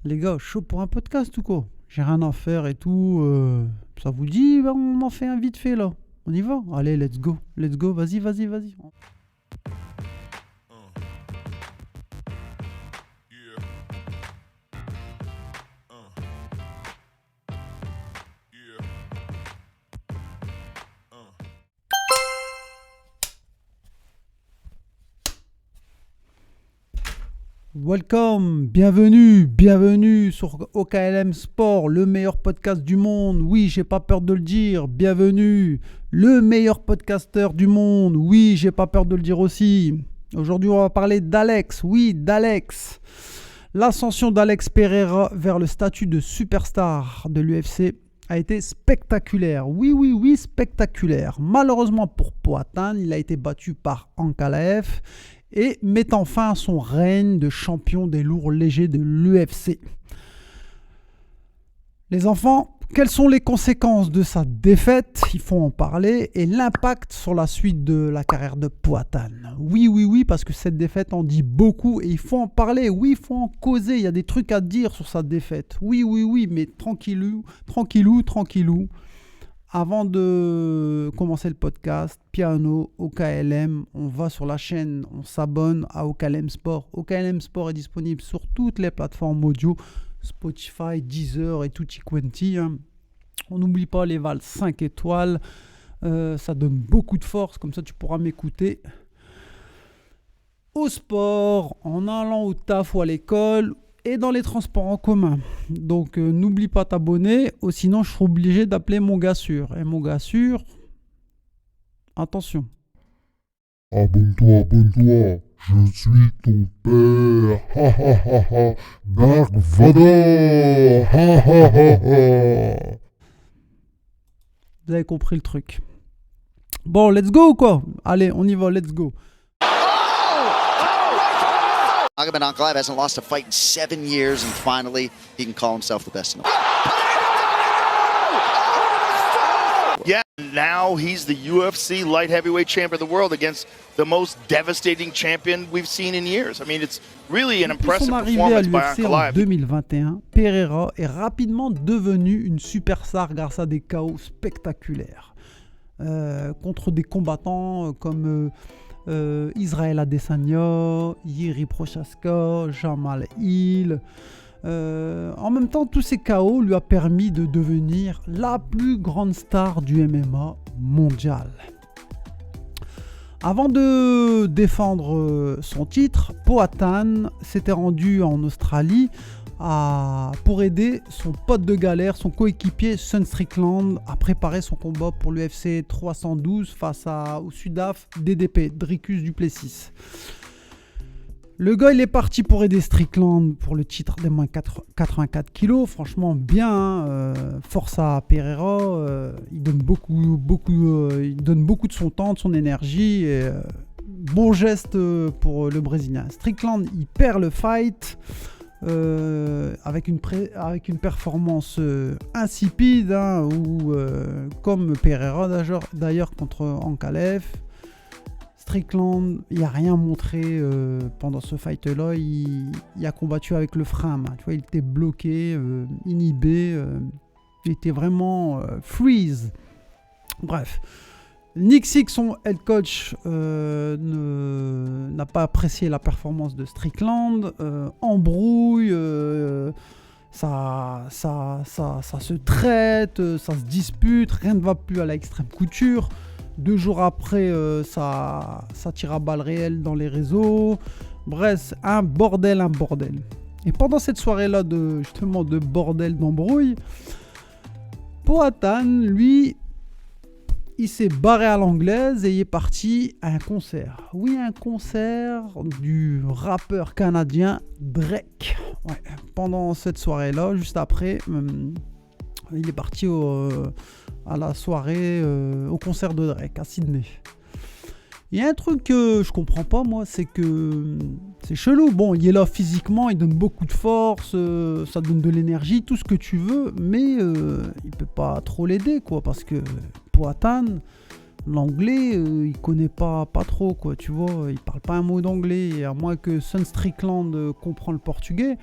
Les gars, chaud pour un podcast ou quoi? J'ai rien à faire et tout. Ça vous dit, on en fait un vite fait là. On y va? Allez, let's go. Let's go. Vas-y. Welcome, bienvenue sur OKLM Sport, le meilleur podcast du monde. Oui, j'ai pas peur de le dire. Bienvenue, le meilleur podcasteur du monde. Oui, j'ai pas peur de le dire aussi. Aujourd'hui, on va parler d'Alex. Oui, d'Alex. L'ascension d'Alex Pereira vers le statut de superstar de l'UFC a été spectaculaire. Oui, spectaculaire. Malheureusement pour Poatan, il a été battu par Ankalaev et mettant fin à son règne de champion des lourds légers de l'UFC. Les enfants, quelles sont les conséquences de sa défaite? Il faut en parler. Et l'impact sur la suite de la carrière de Poatan. Oui, parce que cette défaite en dit beaucoup et il faut en parler. Oui, il faut en causer. Il y a des trucs à dire sur sa défaite. Oui, mais tranquillou. Avant de commencer le podcast, piano, OKLM, on va sur la chaîne, on s'abonne à OKLM Sport. OKLM Sport est disponible sur toutes les plateformes audio, Spotify, Deezer et tutti quanti. On n'oublie pas les vals 5 étoiles, ça donne beaucoup de force, comme ça tu pourras m'écouter au sport, en allant au taf ou à l'école, et dans les transports en commun. Donc n'oublie pas t'abonner, ou sinon je serai obligé d'appeler mon gars sûr. Et mon gars sûr, attention. Abonne-toi, je suis ton père, ha ha ha ha, Dark Vador, ha ha ha ha. Vous avez compris le truc. Bon, let's go ou quoi? Allez, on y va, let's go. Magomed Ankalaev hasn't lost a fight in 7 years, and finally he can call himself the best in the world. Yeah, now he's the UFC light heavyweight champion of the world against the most devastating champion we've seen in years. I mean, it's really an impressive performance by Depuis son arrivée à l'UFC en Ankalaev. 2021, Pereira est rapidement devenu une superstar grâce à des KO spectaculaires contre des combattants comme Israel Adesanya, Jiří Prochazka, Jamal Hill. En même temps, tous ces KO lui a permis de devenir la plus grande star du MMA mondial. Avant de défendre son titre, Poatan s'était rendu en Australie pour aider son pote de galère, son coéquipier Sean Strickland, à préparer son combat pour l'UFC 312 face au Sudaf DDP, Dricus du Plessis. Le gars, il est parti pour aider Strickland pour le titre des moins 84 kilos. Franchement, bien. Force à Pereira. Il donne beaucoup de son temps, de son énergie. Et, bon geste pour le Brésilien. Strickland, il perd le fight avec une performance insipide, comme Pereira d'ailleurs contre Ankalaev. Strickland, il n'a rien montré pendant ce fight-là. Il a combattu avec le frein. Tu vois, il était bloqué, inhibé. Il était vraiment freeze. Bref. Nick Sick, son head coach, n'a pas apprécié la performance de Strickland. Embrouille. Ça se traite. Ça se dispute. Rien ne va plus à la extrême couture. 2 jours après, ça tire à balles réelles dans les réseaux. Bref, un bordel. Et pendant cette soirée-là de bordel, d'embrouille, Poatan, lui, il s'est barré à l'anglaise et il est parti à un concert. Oui, un concert du rappeur canadien Drake. Ouais, pendant cette soirée-là, juste après, il est parti à la soirée, au concert de Drake à Sydney. Il y a un truc que je comprends pas, moi, c'est que c'est chelou. Bon, il est là physiquement, il donne beaucoup de force, ça donne de l'énergie, tout ce que tu veux, mais il peut pas trop l'aider, quoi, parce que Poatan, l'anglais, il connaît pas trop, quoi, tu vois, il parle pas un mot d'anglais, et à moins que Sean Strickland comprend le portugais.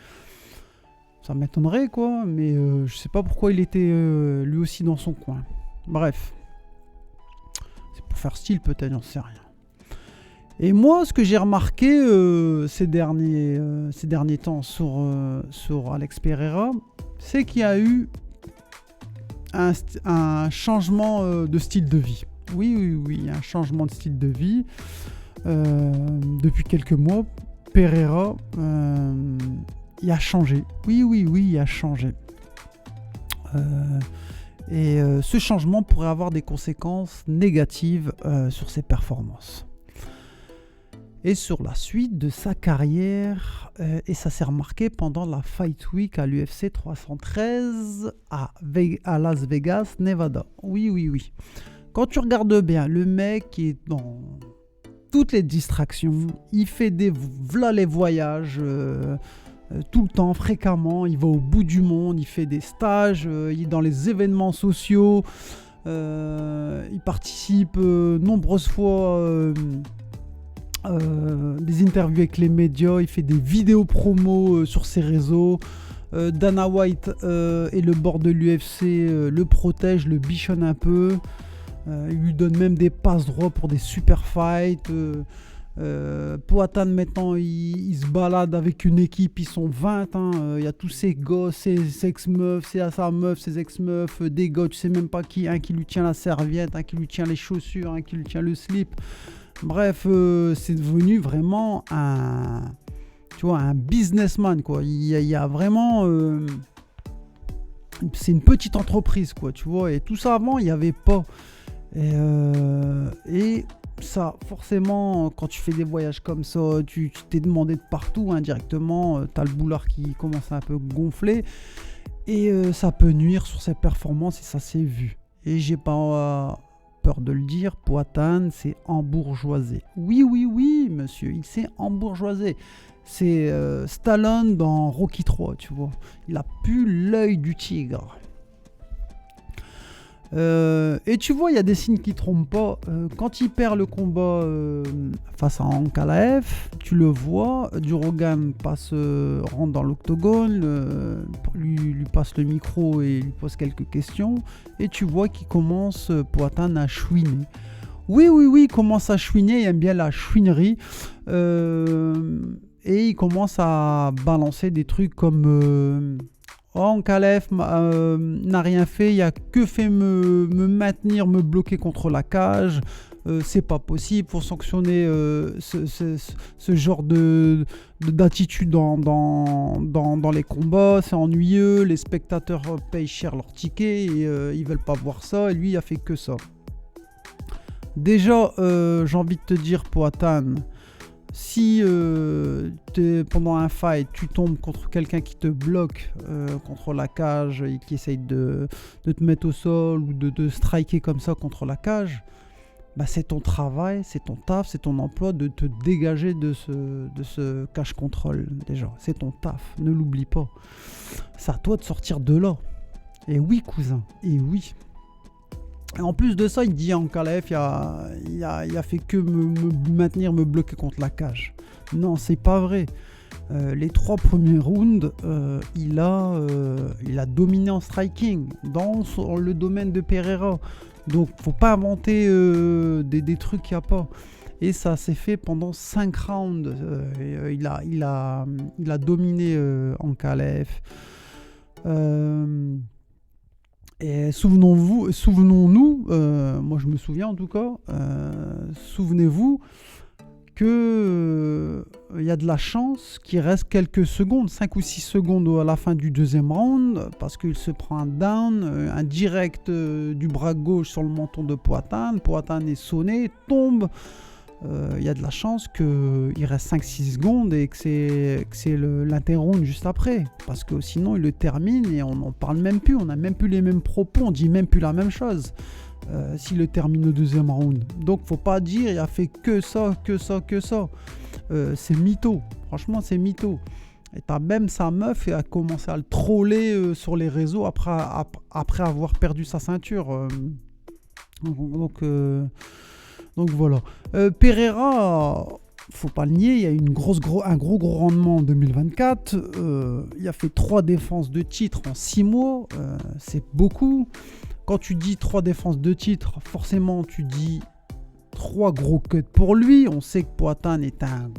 Ça m'étonnerait, quoi, mais je sais pas pourquoi il était lui aussi dans son coin. Bref. C'est pour faire style, peut-être, j'en sais rien. Et moi, ce que j'ai remarqué ces derniers temps sur Alex Pereira, c'est qu'il y a eu un changement de style de vie. Oui, un changement de style de vie. Depuis quelques mois, Pereira, il a changé. Oui, il a changé. Et ce changement pourrait avoir des conséquences négatives sur ses performances. Et sur la suite de sa carrière, et ça s'est remarqué pendant la Fight Week à l'UFC 313 à Las Vegas, Nevada. Oui. Quand tu regardes bien, le mec est dans toutes les distractions, il fait les voyages tout le temps, fréquemment, il va au bout du monde, il fait des stages, il est dans les événements sociaux, il participe nombreuses fois des interviews avec les médias, il fait des vidéos promo sur ses réseaux. Dana White et le board de l'UFC le protègent, le bichonnent un peu. Il lui donne même des passes droits pour des super fights. Poatan maintenant il se balade avec une équipe, ils sont 20. Il y a tous ces gosses, ses ex-meufs, sa meuf, ses ex-meufs, des gars, tu sais même pas qui. Un qui lui tient la serviette, un qui lui tient les chaussures, un qui lui tient le slip. Bref, c'est devenu vraiment un businessman, quoi. Il y a vraiment... c'est une petite entreprise, quoi, tu vois. Et tout ça avant, il n'y avait pas. Et ça, forcément, quand tu fais des voyages comme ça, tu t'es demandé de partout, indirectement. Tu as le boulard qui commence à un peu gonfler. Et ça peut nuire sur ses performances, et ça s'est vu. Et j'ai pas... peur de le dire, Poatan s'est embourgeoisé. Oui, monsieur, il s'est embourgeoisé. C'est Stallone dans Rocky 3, tu vois. Il a plus l'œil du tigre. Et tu vois, il y a des signes qui trompent pas. Quand il perd le combat face à Ankalaev, tu le vois, Durogan rentre dans l'octogone, lui passe le micro et lui pose quelques questions, et tu vois qu'il commence, Poatan, à chouiner. Oui, il commence à chouiner, il aime bien la chouinerie, et il commence à balancer des trucs comme... Ankalaev n'a rien fait, il a que fait me maintenir, me bloquer contre la cage. C'est pas possible, faut sanctionner ce genre d'attitude dans les combats, c'est ennuyeux, les spectateurs payent cher leur ticket et ils veulent pas voir ça, et lui il a fait que ça. Déjà, j'ai envie de te dire, Poatan, si pendant un fight, tu tombes contre quelqu'un qui te bloque contre la cage et qui essaye de te mettre au sol ou de te striker comme ça contre la cage, bah c'est ton travail, c'est ton taf, c'est ton emploi de te dégager de ce cache control. Déjà, c'est ton taf, ne l'oublie pas. C'est à toi de sortir de là. Et oui, cousin, et oui. Et en plus de ça, il dit à Ankalaev, il a fait que me maintenir, me bloquer contre la cage. Non, c'est pas vrai. Les 3 premiers rounds, il a dominé en striking dans le domaine de Pereira. Donc, faut pas inventer des trucs qu'il n'y a pas. Et ça s'est fait pendant 5 rounds. Il a dominé Ankalaev. Et souvenons-nous, moi je me souviens en tout cas, souvenez-vous qu'il y a de la chance qu'il reste quelques secondes, 5 ou 6 secondes à la fin du deuxième round, parce qu'il se prend un down, un direct du bras gauche sur le menton de Poatan. Poatan est sonné, tombe. Il y a de la chance qu'il reste 5-6 secondes et que c'est l'interround juste après, parce que sinon il le termine et on n'en parle même plus, on n'a même plus les mêmes propos, on dit même plus la même chose s'il le termine au deuxième round. Donc faut pas dire il a fait que ça. C'est mytho, franchement c'est mytho. Et t'as même sa meuf et a commencé à le troller sur les réseaux après avoir perdu sa ceinture. Donc voilà. Pereira, faut pas le nier, il y a eu un gros rendement en 2024. Il a fait 3 défenses de titre en 6 mois. C'est beaucoup. Quand tu dis 3 défenses de titre, forcément tu dis 3 gros cuts pour lui. On sait que Poatan est un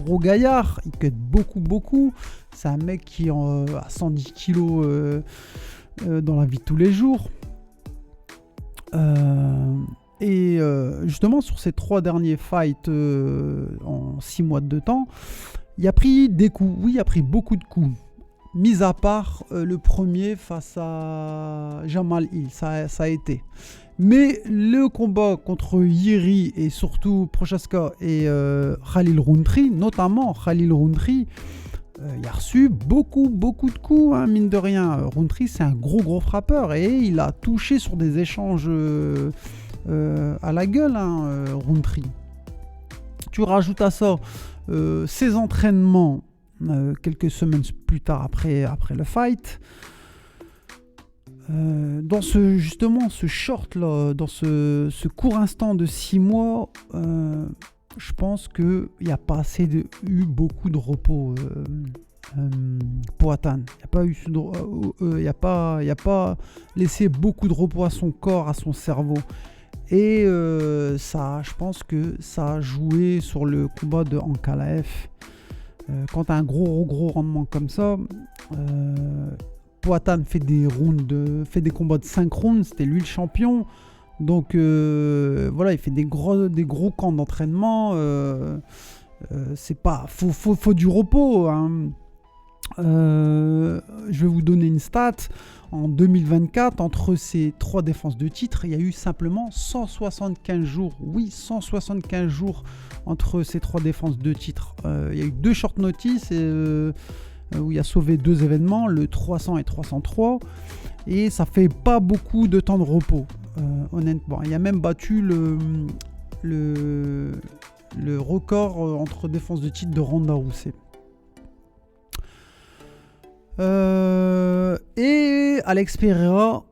gros gaillard. Il cut beaucoup. C'est un mec qui a 110 kilos dans la vie de tous les jours. Et justement, sur ces 3 derniers fights en 6 mois de temps, il a pris des coups. Oui, il a pris beaucoup de coups. Mis à part le premier face à Jamal Hill, ça a été. Mais le combat contre Yuri et surtout Prochaska et Khalil Rountree, notamment Khalil Rountree, il a reçu beaucoup de coups, hein, mine de rien. Rountree, c'est un gros frappeur et il a touché sur des échanges à la gueule, hein, Rountree. Tu rajoutes à ça ses entraînements quelques semaines plus tard après le fight. Dans ce short là, dans ce court instant de 6 mois, je pense qu'il n'y a pas eu beaucoup de repos pour Poatan. Il n'a pas laissé beaucoup de repos à son corps, à son cerveau. Et je pense que ça a joué sur le combat de Ankalaev. Quand tu as un gros rendement comme ça, Poatan fait des combats de 5 rounds, c'était lui le champion. Donc voilà, il fait des gros camps d'entraînement. C'est pas, faut du repos, hein. Je vais vous donner une stat. En 2024, entre ces 3 défenses de titre, il y a eu simplement 175 jours. Oui, 175 jours entre ces 3 défenses de titre. Il y a eu 2 short notice où il a sauvé 2 événements, le 300 et 303. Et ça fait pas beaucoup de temps de repos, honnêtement. Il a même battu le record entre défenses de titre de Ronda Rousey. Et Alex Pereira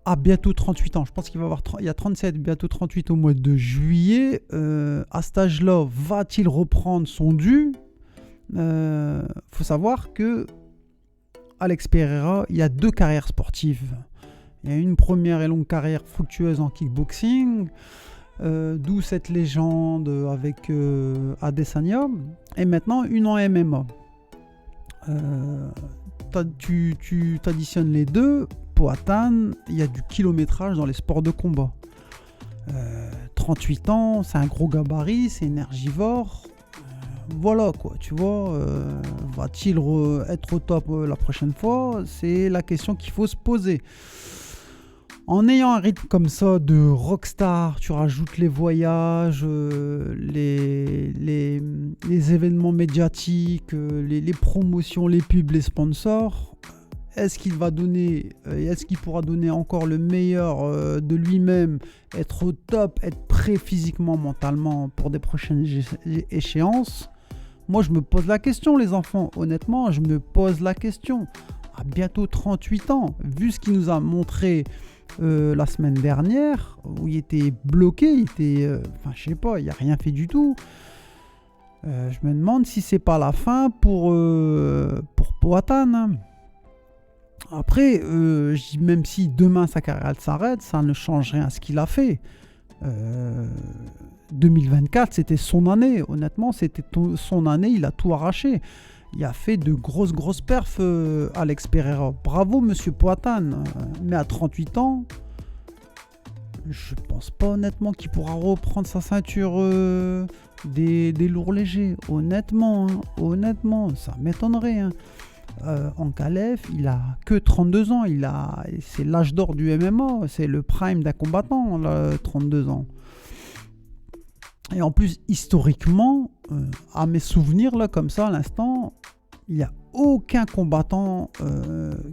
a bientôt 38 ans. Je pense qu'il va avoir il y a 37, bientôt 38 au mois de juillet. À cet âge-là, va-t-il reprendre son dû? Faut savoir que Alex Pereira, il y a 2 carrières sportives. Il y a une première et longue carrière fructueuse en kickboxing, d'où cette légende avec Adesanya, et maintenant une en MMA. Tu t'additionnes les deux, Poatan, il y a du kilométrage dans les sports de combat. 38 ans, c'est un gros gabarit, c'est énergivore. Voilà quoi, tu vois, va-t-il être au top la prochaine fois? C'est la question qu'il faut se poser. En ayant un rythme comme ça de rockstar, tu rajoutes les voyages, les événements médiatiques, les promotions, les pubs, les sponsors. Est-ce qu'il pourra donner encore le meilleur de lui-même, être au top, être prêt physiquement, mentalement pour des prochaines échéances? Moi, je me pose la question, les enfants. Honnêtement, je me pose la question. À bientôt 38 ans, vu ce qu'il nous a montré la semaine dernière, où il était bloqué, je sais pas, il n'a rien fait du tout. Je me demande si c'est pas la fin pour Poatan, hein. Après, même si demain sa carrière s'arrête, ça ne change rien à ce qu'il a fait. 2024, c'était son année. Honnêtement, c'était son année. Il a tout arraché. Il a fait de grosses perfs, Alex Pereira. Bravo, monsieur Poatan. Mais à 38 ans, je pense pas honnêtement qu'il pourra reprendre sa ceinture des lourds légers. Honnêtement, ça m'étonnerait, hein. Ankalaev, il a que 32 ans. C'est l'âge d'or du MMA. C'est le prime d'un combattant, là, 32 ans. Et en plus, historiquement, à mes souvenirs, là, comme ça, à l'instant, il n'y a aucun combattant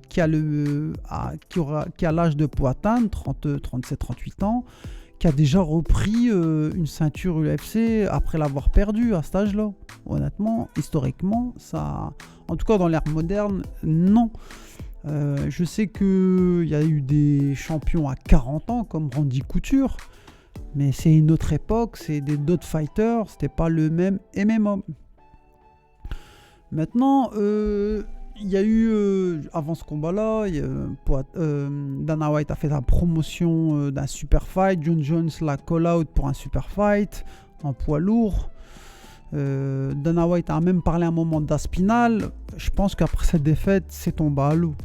qui a l'âge de Poatan, 37-38 ans, qui a déjà repris une ceinture UFC après l'avoir perdue à cet âge-là. Honnêtement, historiquement, ça, en tout cas dans l'ère moderne, non. Je sais qu'il y a eu des champions à 40 ans, comme Randy Couture, Mais c'est une autre époque, c'est d'autres fighters, c'était pas le même MMA. Maintenant, il y a eu, avant ce combat-là, Dana White a fait la promotion d'un super fight. Jon Jones l'a call-out pour un super fight en poids lourd. Dana White a même parlé un moment d'Aspinal. Je pense qu'après cette défaite, c'est tombé à l'eau.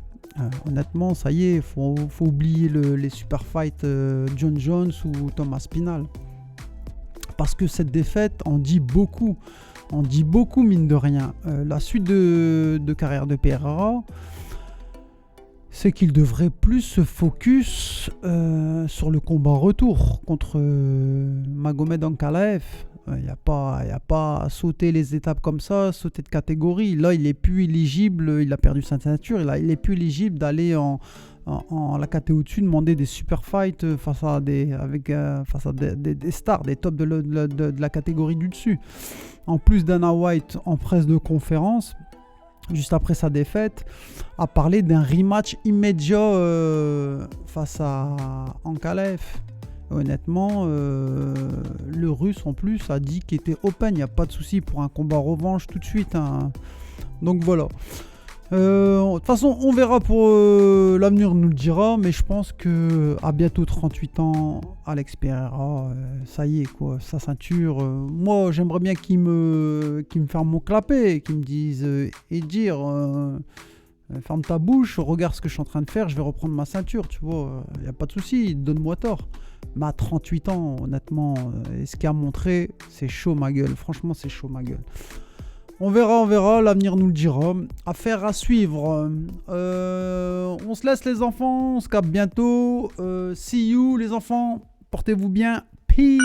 Honnêtement, ça y est, faut oublier les super fights Jon Jones ou Thomas Aspinall. Parce que cette défaite en dit beaucoup. On dit beaucoup, mine de rien. La suite de carrière de Pereira, c'est qu'il devrait plus se focus sur le combat retour contre Magomed Ankalaev. Il n'y a pas à sauter les étapes comme ça, sauter de catégorie. Là, il est plus éligible, il a perdu sa ceinture, il est plus éligible d'aller en la catégorie au-dessus, demander des super fights face à des stars, des tops de la catégorie du dessus. En plus, Dana White, en presse de conférence, juste après sa défaite, a parlé d'un rematch immédiat face à Ankalaev. Honnêtement, le Russe en plus a dit qu'il était open, il n'y a pas de souci pour un combat revanche tout de suite. Hein. Donc voilà. De toute façon, on verra pour l'avenir, nous le dira, mais je pense que à bientôt 38 ans, Alex Pereira, ça y est quoi, sa ceinture. Moi, j'aimerais bien qu'il me ferme mon clapet, qu'il me dise et dire ferme ta bouche, regarde ce que je suis en train de faire, je vais reprendre ma ceinture, tu vois, il n'y a pas de souci, donne-moi tort. Mais à 38 ans, honnêtement, ce qu'il a montré, c'est chaud ma gueule. Franchement, c'est chaud ma gueule. On verra, l'avenir nous le dira. Affaire à suivre. On se laisse les enfants, on se capte bientôt. See you les enfants, portez-vous bien. Peace.